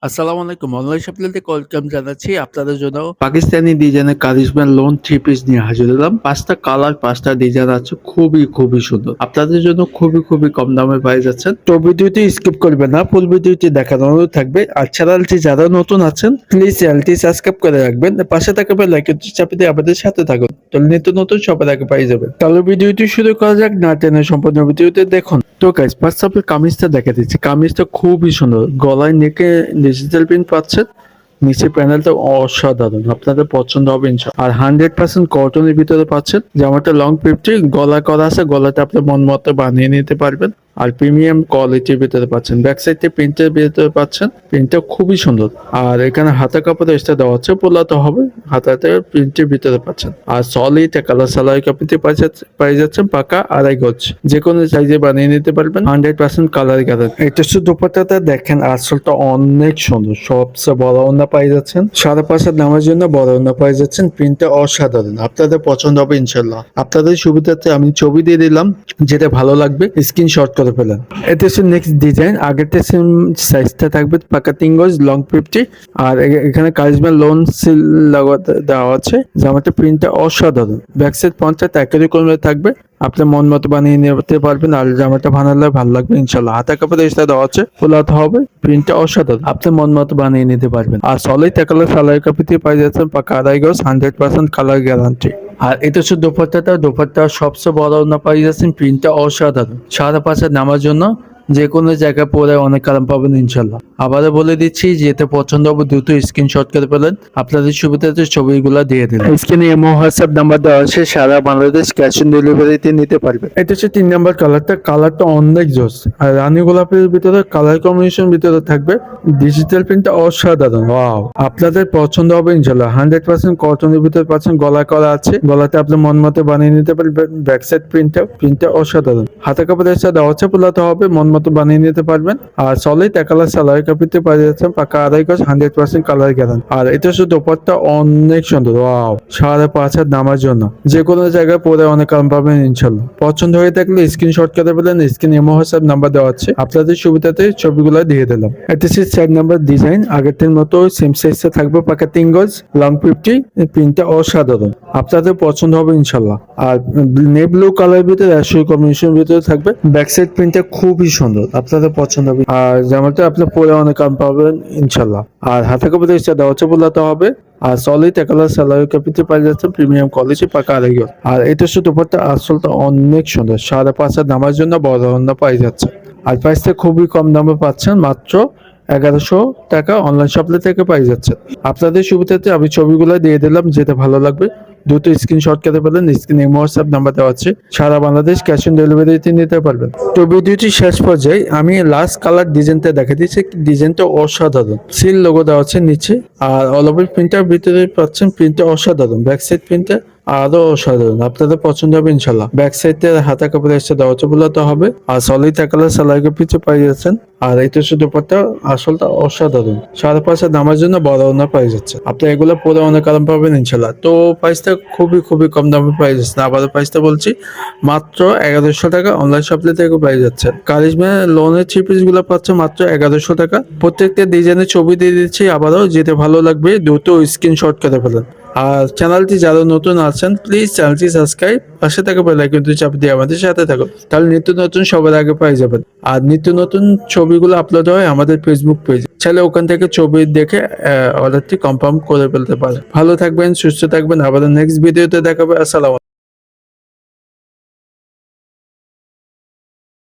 আসসালামু আলাইকুম। Online shopping থেকে ওয়েলকাম জানাচ্ছি। আপনাদের জন্য পাকিস্তানি ডিজাইনের কারিশমা লোন থ্রি পিস নিয়ে হাজির হলাম। ৫টা কালার, ৫টা ডিজাইন আছে। খুবই সুন্দর। আপনাদের জন্য খুবই কম দামে পেয়ে যাচ্ছেন। তো ভিডিওটি স্কিপ করবেন না, ফুল ভিডিওটি দেখার অনুরোধ থাকবে। আর চ্যানেলটি যারা নতুন আছেন প্লিজ চ্যানেলটি সাবস্ক্রাইব করে রাখবেন। পাশে থাকা বেল আইকনটি চাপে দিয়ে আমাদের সাথে থাকুন। তাহলে নিত্য নতুন সবার আগে পেয়ে যাবেন। তাহলে ভিডিওটি শুরু করা যাক, না টেনে সম্পূর্ণ ভিডিওতে দেখুন। তো গাইস, ফার্স্ট অফ অল কামিজটা দেখা দিচ্ছি। কামিজটা খুবই সুন্দর। গলায় নেকে ডিজিটাল প্রিন্ট পাচ্ছেন, নিচে প্যানেলটা অসাধারণ, আপনাদের পছন্দ হবে ইনশাআল্লাহ। আর 100% কটনের ভিতরে পাচ্ছেন। জামাটা লং 50, গলা করা আছে, গলাটা আপনি মন মতো বানিয়ে নিতে পারবেন। আর প্রিমিয়াম কোয়ালিটির ভিতরে পাচ্ছেন। ব্যাক সাইডে প্রিন্টের ভিতরে পাচ্ছেন, প্রিন্টটা খুবই সুন্দর। আর এখানে হাতা কাপড় এক্সট্রা দেওয়া হচ্ছে, পোলাতে হবে, হাতাতে প্রিন্টের ভিতরে পাচ্ছেন। আর সলিড কালার সালোয়ার কাপড়তে পাই যাচ্ছেন পাকা 2.5 গজ, যে কোনো সাইজে বানিয়ে নিতে পারবেন। 100% কালার গ্যারান্টি। এটা শুধু দুপাট্টাটা দেখেন, আসলটা অনেক সুন্দর। সবচেয়ে বড় ওড়না পাই যাচ্ছেন, 5.5 হাত নামার জন্য বড় ওড়না পাই যাচ্ছেন। প্রিন্টটা অসাধারণ, আপনাদের পছন্দ হবে ইনশাল্লাহ। আপনাদের সুবিধার্থে আমি ছবি দিয়ে দিলাম, যেটা ভালো লাগবে স্ক্রিনশট করে ফেলেন। এটা হচ্ছে নেক্সট ডিজাইন। আগেরটা সেম সাইজটা থাকবে, পাকা 3 গজ, লং 50। আর এখানে কারিজমা লোন সিল লাগাতে দেওয়া আছে। জামাটা প্রিন্টটা অসাধারণ। ব্যাক সাইড 50 একই রকমের থাকবে, আপনার মন মতো বানিয়ে নিতে পারবেন। আর জামাটা বানালে ভালো লাগবে ইনশাল্লাহ। হাতা কাপড় এক্সট্রা দেওয়া আছে, ফোলাতে হবে, প্রিন্টটা অসাধারণ, আপনার মন মতো বানিয়ে নিতে পারবেন। আর সলিড কালার সালোয়ার কাপড়তে পাই যাচ্ছেন পাকা 2.5 গজ, 100% কালার গ্যারান্টি। আর এটা হচ্ছে দোপাট্টা সবচেয়ে বড় ওড়না পাই যাচ্ছেন। প্রিন্টটা অসাধারণ, 5.5 হাত নামার জন্য যে কোনো জায়গায় পরে অনেক আরাম পাবেন ইনশাল্লাহ। আবারও বলে দিচ্ছি, যেতে পছন্দ হবে দ্রুত স্ক্রিনশট করে ফেলেন। আপনাদের সুবিধাতে ছবিগুলো দিয়ে দিন। স্ক্রিনে এমও হোয়াটসঅ্যাপ নাম্বার দেওয়া আছে, সারা বাংলাদেশ ক্যাশ অন ডেলিভারিতে নিতে পারবেন। এটা হচ্ছে 3 নাম্বার কালারটা অনেক জোস। আর রানী গোলাপের ভিতরে কালার কম্বিনেশন ভিতরে থাকবে, ডিজিটাল প্রিন্টটা অসাধারণ। ওয়াও, আপনাদের পছন্দ হবে ইনশাল্লাহ। 100% কটনের ভিতরে পাচ্ছেন, গলা করা আছে, গলাতে আপনি মন মতো বানিয়ে নিতে পারবেন। ব্যাক সাইড প্রিন্টটা অসাধারণ। হাতে কাপড়ের সাথে দেওয়া আছে, পোলাতে হবে, মন মতো বানিয়ে নিতে পারবেন। আর সলিড কালার সালোয়ার কাপড়তে পাই যাচ্ছেন পাকা 2.5 গজ, 100% কালার গ্যারান্টি। আর এটা শুধু দোপাট্টা অনেক সুন্দর। ওয়াও, 5.5 হাত নামার জন্য যে কোনো জায়গায় পরে অনেক আরাম পাবেন ইনশাল্লাহ। পছন্দ হয়ে থাকলে স্ক্রিনশট করে ফেলেন। স্ক্রিনে এমও হোয়াটসঅ্যাপ নাম্বার দেওয়া আছে, আপনাদের সুবিধাতে ছবিগুলো দিয়ে দিলাম। এটা হচ্ছে 4 নাম্বার ডিজাইন। আগের মতো সেম সাইজে থাকবে, পাকা 3 গজ, লং 50, প্রিন্টটা অসাধারণ, আপনাদের পছন্দ হবে ইনশাল্লাহ। আর ব্লু কালার ভিতরে অ্যাশ কম্বিনেশন ভিতরে থাকবে। ব্যাক সাইড প্রিন্টটা খুবই সুন্দর, আপনাদের পছন্দ হবে। আর জামাটা আপনি পরে অনেক আরাম পাবেন ইনশাল্লাহ। আর হাতে কাপড় দেওয়া হচ্ছে, বোলাতে হবে। আর সলিড কালার সালোয়ার কাপড়তে পাই যাচ্ছে, প্রিমিয়াম কোয়ালিটি পাকা 2.5 গজ। আর এটা শুধু দুপাট্টা আসলটা অনেক সুন্দর। 5.5 হাত নামার জন্য বড় ওড়না পাই যাচ্ছে। আর প্রাইসটা খুবই কম দামে পাচ্ছেন, মাত্র 1100 টাকা অনলাইন শপলে থেকে পাই যাচ্ছে। আপনাদের সুবিধাতে আমি ছবিগুলো দিয়ে দিলাম, যেটা ভালো লাগবে দ্রুত স্ক্রিনশট করে ফেলেন। স্ক্রিনে হোয়াটসঅ্যাপ নাম্বার দেওয়া আছে, সারা বাংলাদেশ ক্যাশ অন ডেলিভারিতে নিতে পারবেন। তো ভিডিওটি শেষ পর্যায়ে আমি লাস্ট কালার ডিজাইনটা দেখা দিচ্ছি। ডিজাইনটা অসাধারণ, সিল লোগো দেওয়া আছে নিচে। আর অল ওভার প্রিন্টার ভিতরে পাচ্ছেন, প্রিন্টটা অসাধারণ। ব্যাক সাইড প্রিন্টার আরো অসাধারণ, আপনাদের পছন্দ হবে ইনশাল্লাহ। ব্যাক সাইডে হাতা কাপড় এসে দেওয়া বোলাতে হবে। আর সলিড কালার সালোয়ার কাপড় পাই যাচ্ছেন। আর এটা শুধু দুপাট্টা আসলটা অসাধারণ, 5.5 হাত নামার জন্য বড় ওড়না পাই যাচ্ছে। আপনি এগুলো পরে অনেক আরাম পাবেন ইনশাল্লাহ। তো প্রাইসটা খুবই কম দামে পাই যাচ্ছে। আবারও প্রাইসটা বলছি, মাত্র 1100 টাকা অনলাইন শপলে থেকে পাই যাচ্ছে। কারিজমা লোনের থ্রি পিস গুলো পাচ্ছে মাত্র 1100 টাকা। প্রত্যেকটা ডিজাইনের ছবি দিয়ে দিচ্ছি। আবারও যেতে ভালো লাগবে দ্রুত স্ক্রিনশট করে ফেলেন। আর চ্যানেলটি যারা নতুন আছেন প্লিজ চ্যানেলটি সাবস্ক্রাইব, পাশে থাকা বেল আইকনটি চাপ দিয়ে আমাদের সাথে থাকুন। তাহলে নিত্য নতুন সবার আগে পাই যাবেন। আর নিত্য নতুন ছবিগুলো আপলোড হয় আমাদের ফেসবুক পেজে, চাইলে ওখান থেকে ছবি দেখে অর্ডারটি কনফার্ম করে ফেলতে পারেন। ভালো থাকবেন, সুস্থ থাকবেন। আবার নেক্সট ভিডিওতে দেখাবে। আসসালাম।